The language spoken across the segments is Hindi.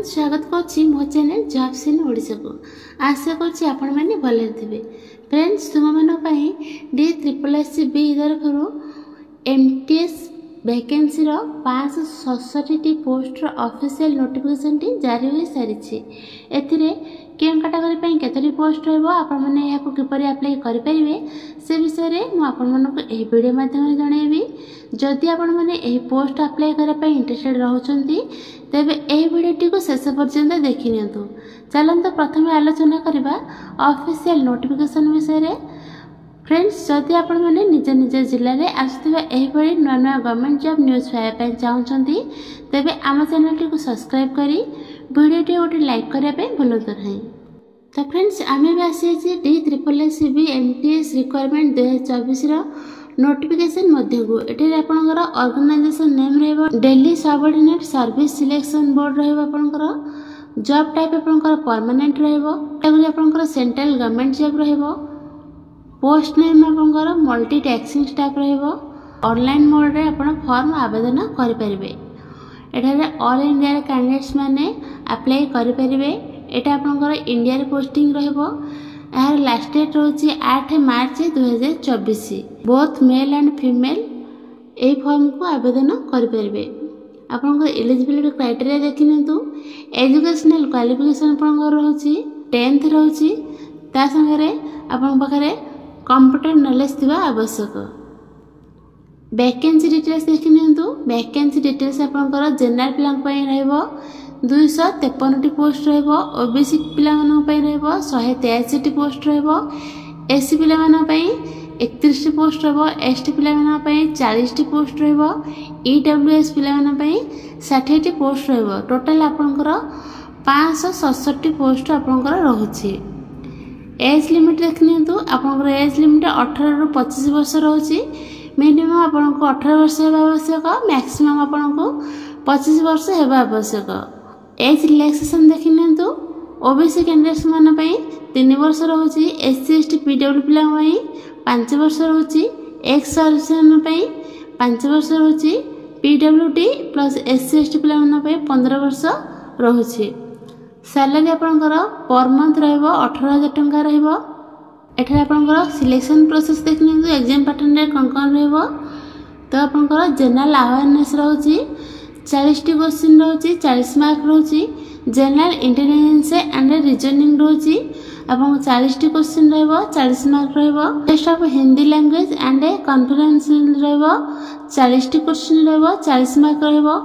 फ्रेंड्स स्वागत करुच्ची मो चैनल जॉब्स इन ओडिशा को। आशा करुच्ची आपण मैंने भले थे। फ्रेंड्स तुम मानी DSSC तरफ MTS vacancy 567 post official notification जारी हो सारी। एथिरे केम कैटेगरी केतोटी पोस्ट रही किपर अप्लाई करेंगे से विषय में मुझे वीडियो माध्यम जनइबी। जदि आपण मैंने पोस्ट अप्लाई करने इंटरेस्टेड रहउछंती तेबे एही वीडियोटी को शेष पर्यंत देखि नियंतु। चलंतु प्रथमे आलोचना करबा ऑफिशियल नोटिफिकेशन विषय रे। फ्रेंड्स जदि आपण मैंने निज निज जिले में आसुवा एहिभଳି नुआ नुआ गवर्नमेंट जॉब न्यूज पाइबा चाहूँगी तेबे आम चैनल टी को सब्सक्राइब करी वीडियोटी गोटे लाइक करने भूलु नहीं। तो फ्रेंड्स आम भी आसी DSSC MTS रिक्वायरमेंट 2024 नोटिफिकेशन मध्य को ये आपंकर ऑर्गेनाइजेशन नेम रही Delhi subordinate service selection board रही। जॉब टाइप आपंकर परमानेंट रही। सेंट्रल गवर्नमेंट जॉब रही। पोस्ट नेम आपंकर मल्टी टैक्सिंग स्टाफ रही। ऑनलाइन मोड रे आपण फॉर्म आवेदन करें। एठारे ऑल इंडिया कैंडिडेट्स माने अप्लाई करेंगे। एटा आपंकर इंडिया पोस्टिंग रहिबो। यार लास्ट डेट रोची 8 March 2024। Both male and female ए फॉर्म को आवेदन करेंगे। आपंकर एलिजिबिलिटी क्राइटेरिया देखि नियंतु। एजुकेशनल क्वालिफिकेशन आपंकर रोची 10th रोची। ता संगे आपन पाखरे कंप्यूटर नॉलेज थिबा आवश्यक। वैकेंसी डिटेल्स देखि नियंतु। वैकेंसी डिटेल्स आपंकर जनरल प्लान पई रहइबो 253 पोस्ट रहिबो। ओबीसी पिला मानन पई रहइबो 183 पोस्ट रहिबो। एससी पिला मानन पई 31 पोस्ट रहइबो। एसटी पिला मानन पई 40 पोस्ट रहइबो। ईडब्ल्यूएस पिला मानन पई 60 पोस्ट रहइबो। टोटल आपनकर 567 पोस्ट आपनकर रहउछि। Age limit देखनियंतु। आपनकर एज लिमिट 18 रु 25 वर्ष रहउछि। मिनिमम आपनको 18 वर्ष हेबा आवश्यक। मैक्सिमम आपनको 25 वर्ष हेबा आवश्यक। एज रिलैक्सेशन देखि नियंतु। ओबीसी कैंडिडेट्स मान पई 3 वर्ष रहउछि। एससी एसटी पीडब्ल्यू पिला पई 5 वर्ष रहउछि। एक्स सर्विसमैन पई 5 वर्ष रहउछि। पीडब्ल्यूडी प्लस एससी एसटी पिला मान पई 15 वर्ष रहउछि। सैलरी आपनकर पर मंथ रहइबो 18000 टंका रहइबो। एठारे आपनकर सिलेक्शन प्रोसेस देखि नियंतु। एग्जाम पैटर्न रे कोन रहइबो तो आपनकर जनरल अवेयरनेस रहउछि 40 क्वेश्चन रहउछि 40 मार्क रहउछि। जनरल इंटेलिजेंस एंड रीजनिंग रहउछि आपन 40 क्वेश्चन रहइबो 40 मार्क रहइबो। Test of Hindi language and confidence रहइबो 40 क्वेश्चन रहइबो 40 मार्क रहइबो।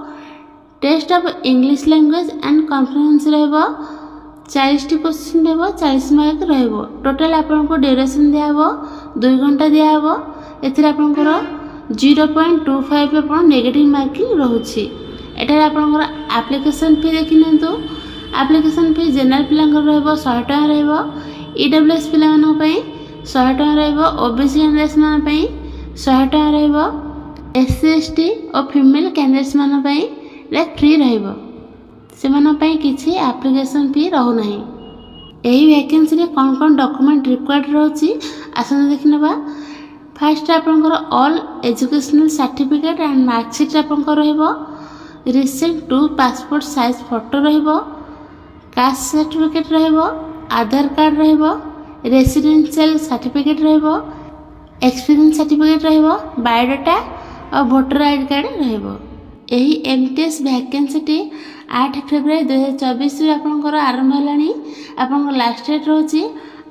Test of English language and confidence रहइबो 40 क्वेश्चन रहइबो 40 मार्क रहइबो। टोटल आपनको ड्यूरेशन दियाबो 2 घंटा दियाबो। एथिरे आपनकर 0.25 आपन नेगेटिव मार्किंग रहउछि। एठारे आपनकर एप्लीकेशन फी देखि नियंतु। एप्लीकेशन फी जनरल पिलांकर रहइबो 100 टका रहइबो। ईडब्ल्यूएस पिला मानन पई 100 टका रहइबो। ओबीसी कैंडिडेट्स मान पई 100 टका रहइबो। एससी एसटी और फीमेल कैंडिडेट्स मान पई फ्री रहइबो। सेमान पई किछि एप्लीकेशन फी रहउ नाही। एही वैकेंसी रे कोन कोन डॉक्यूमेंट रिक्वायर्ड रहउछि आसन देखिनबा। फर्स्ट आपनकर all educational certificate and marksheet आपनकर रहइबो। रिसेंट 2 पासपोर्ट साइज फोटो रहइबो। कास्ट सर्टिफिकेट रहइबो। आधार कार्ड रहइबो। रेसिडेंशियल सर्टिफिकेट रहइबो। एक्सपीरियंस सर्टिफिकेट रहइबो। बायोडाटा और वोटर आईडी कार्ड रहइबो। एही एमटीएस वैकेंसी 8 फेब्रुआरी 2024 आपनकर आरंभ हलानी। आपनकर लास्ट डेट रहउछि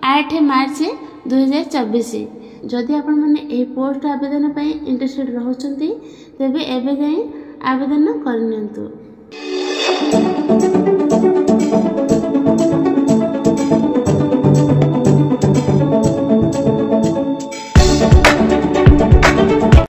8 मार्च 2024। जदि आपण माने एही पोस्ट आवेदन पई इंटरेस्टेड रहउछंती तेबे एबे जाई आवेदन करनियंतु।